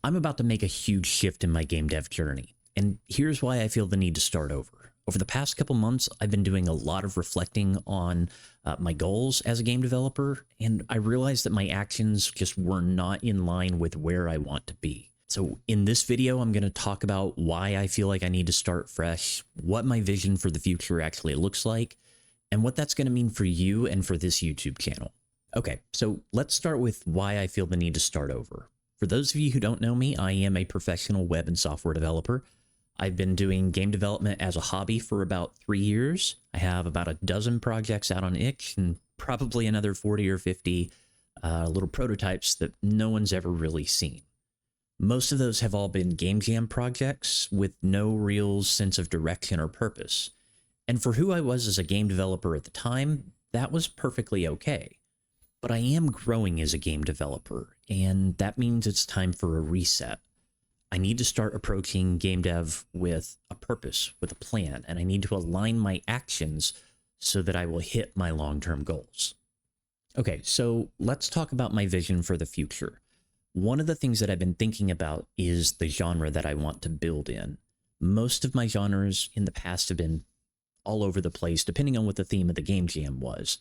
I'm about to make a huge shift in my game dev journey, and here's why I feel the need to start over. Over the past couple months, I've been doing a lot of reflecting on my goals as a game developer, and I realized that my actions just were not in line with where I want to be. So in this video, I'm going to talk about why I feel like I need to start fresh, what my vision for the future actually looks like, and what that's going to mean for you and for this YouTube channel. Okay, so let's start with why I feel the need to start over. For those of you who don't know me, I am a professional web and software developer. I've been doing game development as a hobby for about 3 years. I have about a dozen projects out on itch and probably another 40 or 50 little prototypes that no one's ever really seen. Most of those have all been game jam projects with no real sense of direction or purpose. And for who I was as a game developer at the time, that was perfectly okay. But I am growing as a game developer, and that means it's time for a reset. I need to start approaching game dev with a purpose, with a plan, and I need to align my actions so that I will hit my long-term goals. Okay, so let's talk about my vision for the future. One of the things that I've been thinking about is the genre that I want to build in. Most of my genres in the past have been all over the place, depending on what the theme of the game jam was.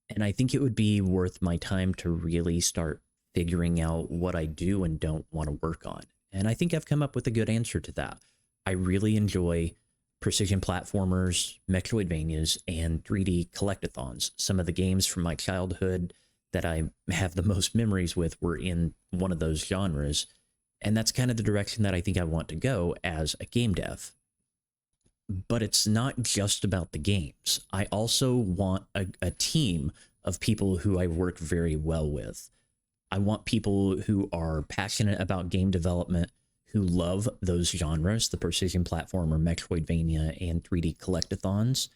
And I think it would be worth my time to really start figuring out what I do and don't want to work on. And I think I've come up with a good answer to that. I really enjoy precision platformers, Metroidvanias, and 3D collectathons. Some of the games from my childhood that I have the most memories with were in one of those genres. And that's kind of the direction that I think I want to go as a game dev. But it's not just about the games. I also want a team of people who I work very well with. I want people who are passionate about game development, who love those genres, the precision platformer, Metroidvania, and 3D collectathons.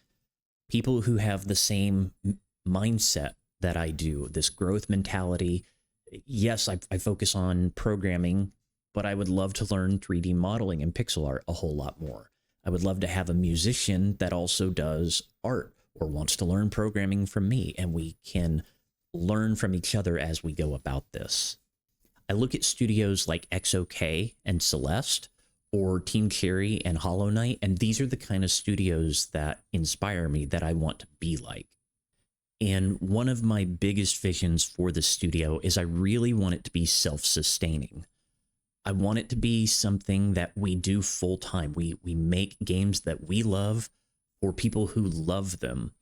People who have the same mindset that I do, this growth mentality. Yes, I focus on programming, but I would love to learn 3D modeling and pixel art a whole lot more. I would love to have a musician that also does art or wants to learn programming from me, and we can learn from each other as we go about this. I look at studios like XOK and Celeste, or Team Cherry and Hollow Knight, and these are the kind of studios that inspire me, that I want to be like. And one of my biggest visions for the studio is I really want it to be self-sustaining. I want it to be something that we do full time. We make games that we love for people who love them,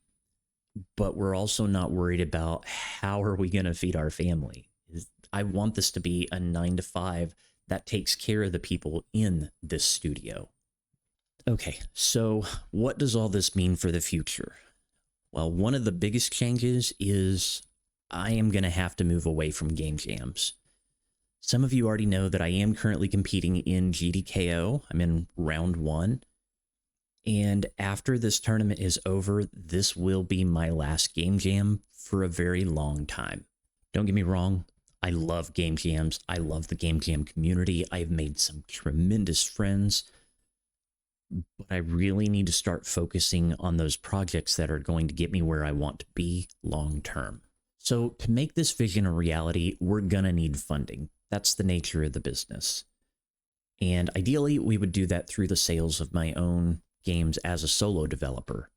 but we're also not worried about how are we going to feed our family. I want this to be a 9-to-5 that takes care of the people in this studio. Okay, so what does all this mean for the future? Well, one of the biggest changes is I am going to have to move away from game jams. Some of you already know that I am currently competing in GDKO. I'm in round 1. And after this tournament is over, this will be my last game jam for a very long time. Don't get me wrong, I love game jams. I love the game jam community. I've made some tremendous friends. But I really need to start focusing on those projects that are going to get me where I want to be long term. So to make this vision a reality, we're going to need funding. That's the nature of the business. And ideally, we would do that through the sales of my own games as a solo developer.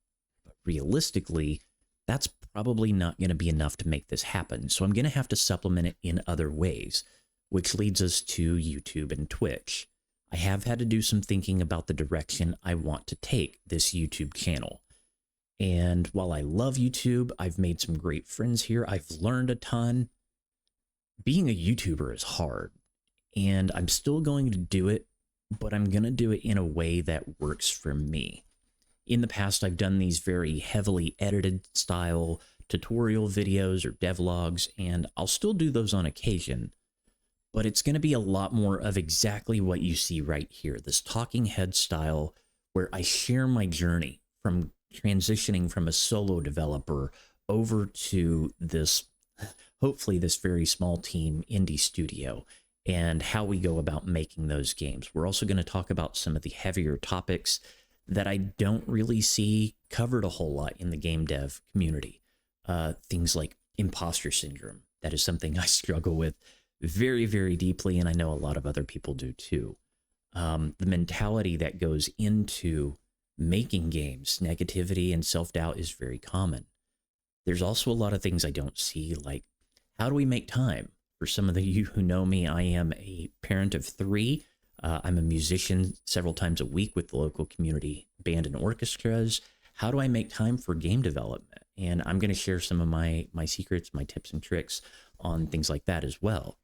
But realistically, that's probably not going to be enough to make this happen. So I'm going to have to supplement it in other ways, which leads us to YouTube and Twitch. I have had to do some thinking about the direction I want to take this YouTube channel. And while I love YouTube, I've made some great friends here. I've learned a ton. Being a YouTuber is hard, and I'm still going to do it, but I'm going to do it in a way that works for me. In the past, I've done these very heavily edited style tutorial videos or devlogs, and I'll still do those on occasion, but it's going to be a lot more of exactly what you see right here, this talking head style where I share my journey from transitioning from a solo developer over to this, hopefully this very small team indie studio, and how we go about making those games. We're also going to talk about some of the heavier topics that I don't really see covered a whole lot in the game dev community. Things like imposter syndrome. That is something I struggle with very, very deeply, and I know a lot of other people do too. The mentality that goes into making games, negativity and self-doubt is very common. There's also a lot of things I don't see, like how do we make time? For some of you who know me, I am a parent of 3. I'm a musician several times a week with the local community band and orchestras. How do I make time for game development? And I'm going to share some of my secrets, my tips and tricks on things like that as well.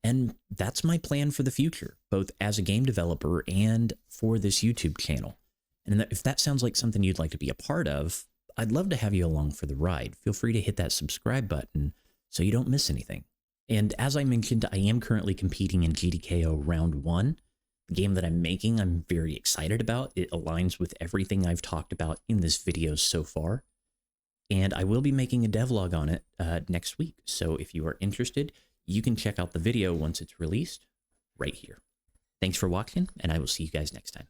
And that's my plan for the future, both as a game developer and for this YouTube channel. And if that sounds like something you'd like to be a part of, I'd love to have you along for the ride. Feel free to hit that subscribe button so you don't miss anything. And as I mentioned, I am currently competing in GDKO Round 1. The game that I'm making, I'm very excited about. It aligns with everything I've talked about in this video so far. And I will be making a devlog on it next week. So if you are interested, you can check out the video once it's released right here. Thanks for watching, and I will see you guys next time.